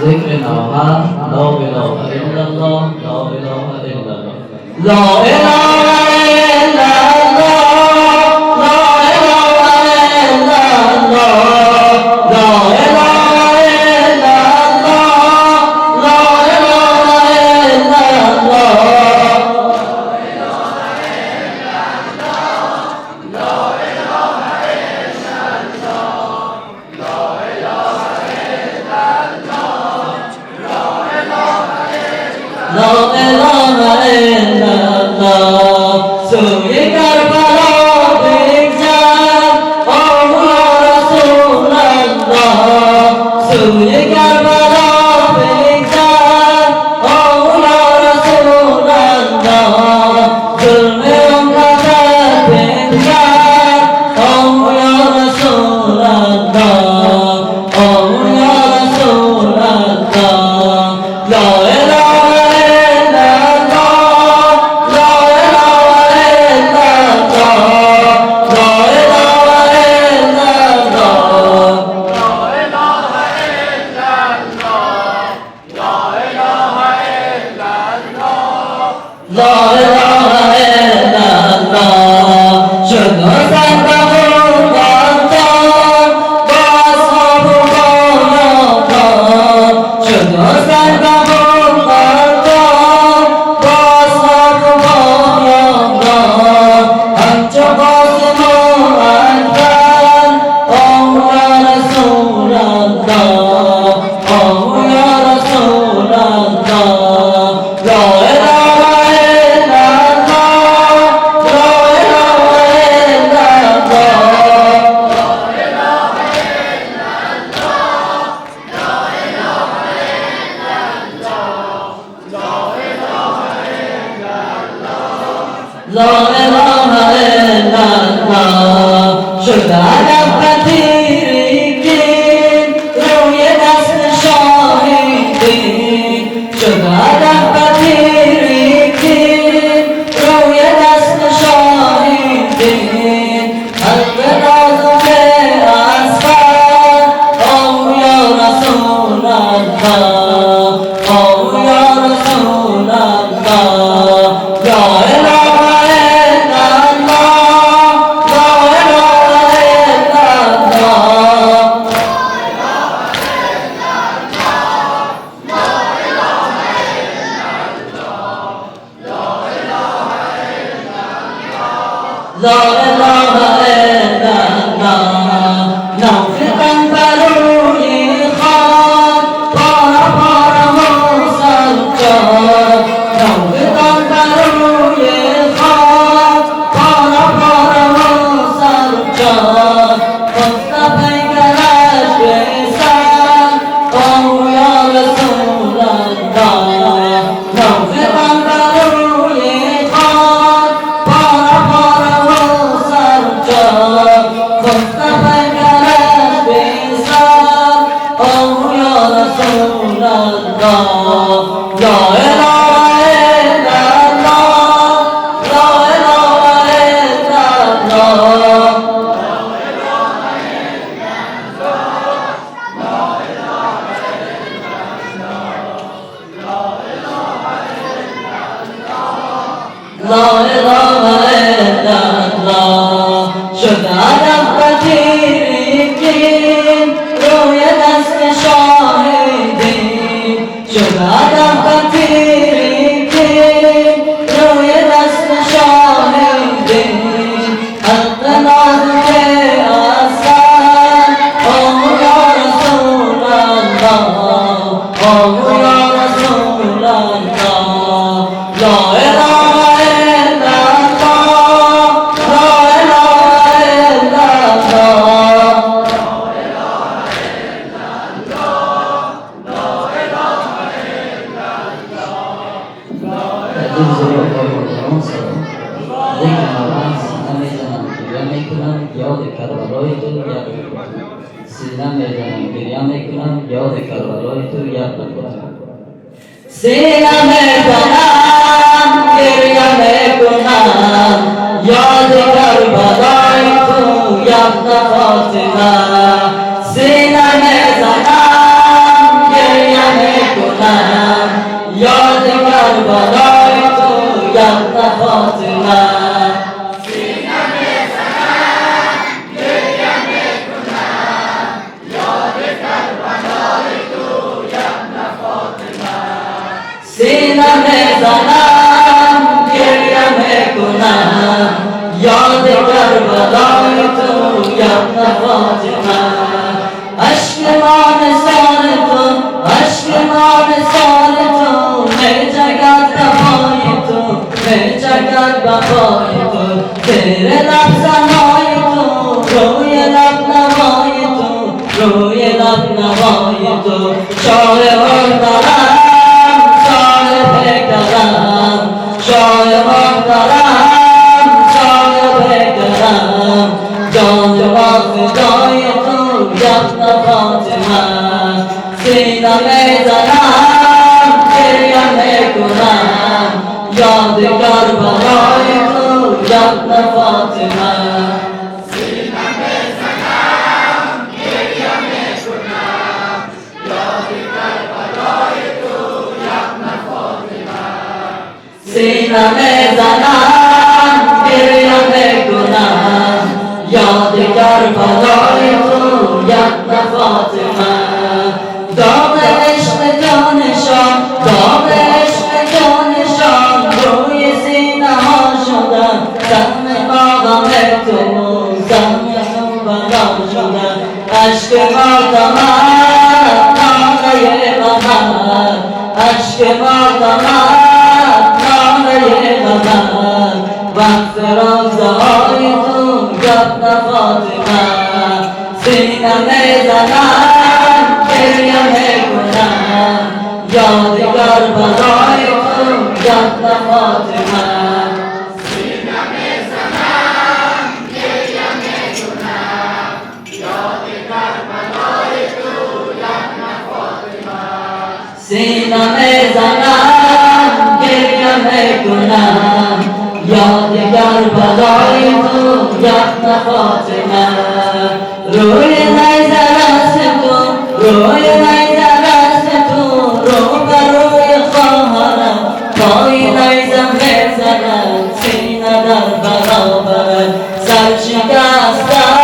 ذکر نوها لا اله الا الله لا اله الا الله لا اله الا الله لا اله الا الله لا اله الا الله لا اله الا الله لا اله الا الله سوی کربلا بگذر آه یا رسول الله سوی کربلا بگذر آه یا رسول الله ظلم امت بگذر آه یا رسول الله آه یا رسول الله لا اله لا اله الا الله شنو سنبه قدام با اصحاب بایدان شنو سنبه قدام با اصحاب بایدان همچو قاسم و اکبر آه یا رسول الله آه یا رسول الله لا اله لا اله الا الله شده ادب بطیریکین روی دست شاهدین شده ادب بطیریکین روی دست شاهدین قلب نازک اصفر آه یا رسول الله آه یا رسول الله لا اله لا اله الا الله نافقا بروی خاک پاره پاره و سجاد نافقا بروی خاک پاره پاره و سجاد خفت پیکرش بسر آه یا رسول الله نافقا بروی خاک پاره پاره خفت پیکرش بسر آه یا رسول الله لا اله الا الله لا اله الا الله لا اله الا الله شده ادب بطیریکین روی دست شاهدین شده ادب بطیریکین روی دست شاهدین حق نازک اصفر آه یا رسول الله آه یا رسول الله لا اله یاد کربلای تو سینه میزنم گریه میکنم یاد کربلای تو یاد میکنم سینه میزنم گریه میکنم یاد کربلای تو یاد فاطمه سینه میزنم گریه کربلای تو یا فاطمه سینه میزنم گریه میکنم یاد کربلای تو یا فاطمه عشق مان سال تو عشق مان سال تو میجگد بپای تو میجگد بپای تو زیر لب زنای تو روی لب نوای تو روی لب نوای تو شاه دارم شایمان دارم شاید بکرم جان فدای تو یاد فاطمه سینه میزنم گریه میکنم یاد کربلای تو یاد فاطمه سینه میزنم گریه میکنم یاد کربلای تو یاد فاطمه سینه میزنم گریه میکنم یاد کربلای تو یاد فاطمه داغ عشق جانشان داغ عشق جانشان روی سینه ها شدن زخم باغم تو زخم تو بلا شدن عشق ماتمت ناله غمت عشق ماتمت وقت روزهای تو یاد فاطمه سینه میزنم گریه میکنم یاد کربلای تو یاد فاطمه سینه میزنم گریه میکنم یاد کربلای تو یاد فاطمه سینه میزنم گریه میکنم یاد کربلای تو یاد فاطمه روی نیزه راست تو روی نیزه راست تو رو بر روی خواهرم پای نیزه میزنم سینه در برابرم سر شکستم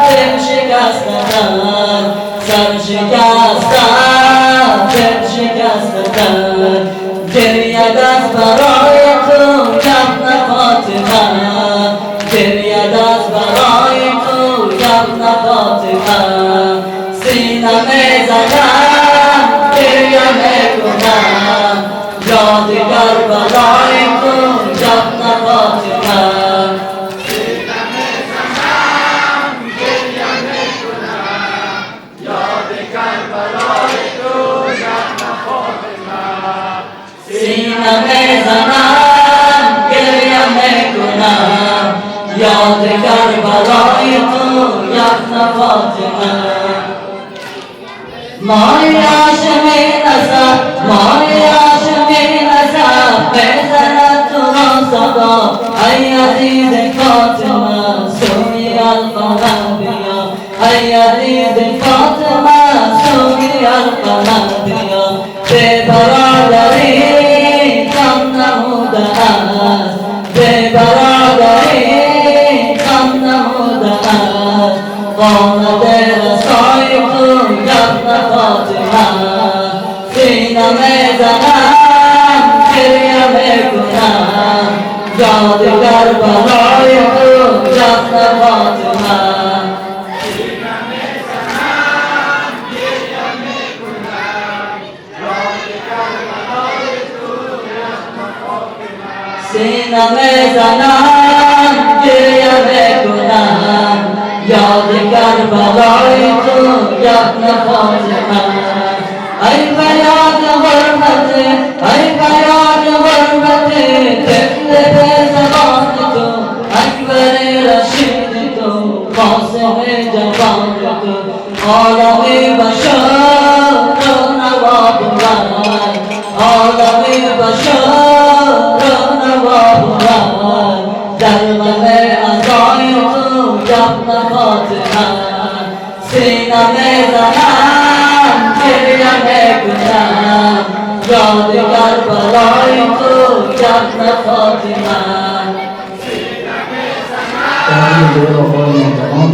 دل شکستم سر شکستم دل شکستم گریه دست برای تو یاد فاطمه گریه دست برای تو یاد فاطمه سینه میزنم گریه میکنم یاد کربلای تو یاد فاطمه سینه میزنم گریه میکنم یاد کربلای تو یاد فاطمه سینه میزنم گریه میکنم یاد کربلای تو یاد فاطمه مای هاشمی نسب مای هاشمی نسب بزند تو را صدا ای عزیز فاطمه سوی القمر بیا ای عزیز فاطمه سوی القمر بیا به برادری کم نموده است به برادری کم نموده است قامت رسای تو یاد فاطمه سینه میزنم گریه میکنم یاد کربلای تو یاد فاطمه سینه میزنم گریه میکنم یاد کربلای تو یاد فاطمه سینه میزنم گریه میکنم یاد کربلای تو یاد فاطمه ای بیاد غربت ای بیاد غربت طفل به زبان تو اکبر رشید تو قاسم جوان تو عالمی بشر رو نوا بود عالمی بشر رو نوا بود در من ازای تو یاد فاطمه سینه میزنم گریه میکنم یاد کربلای জান্নাত ফাতিমা তাহলে বড় হয় না তখন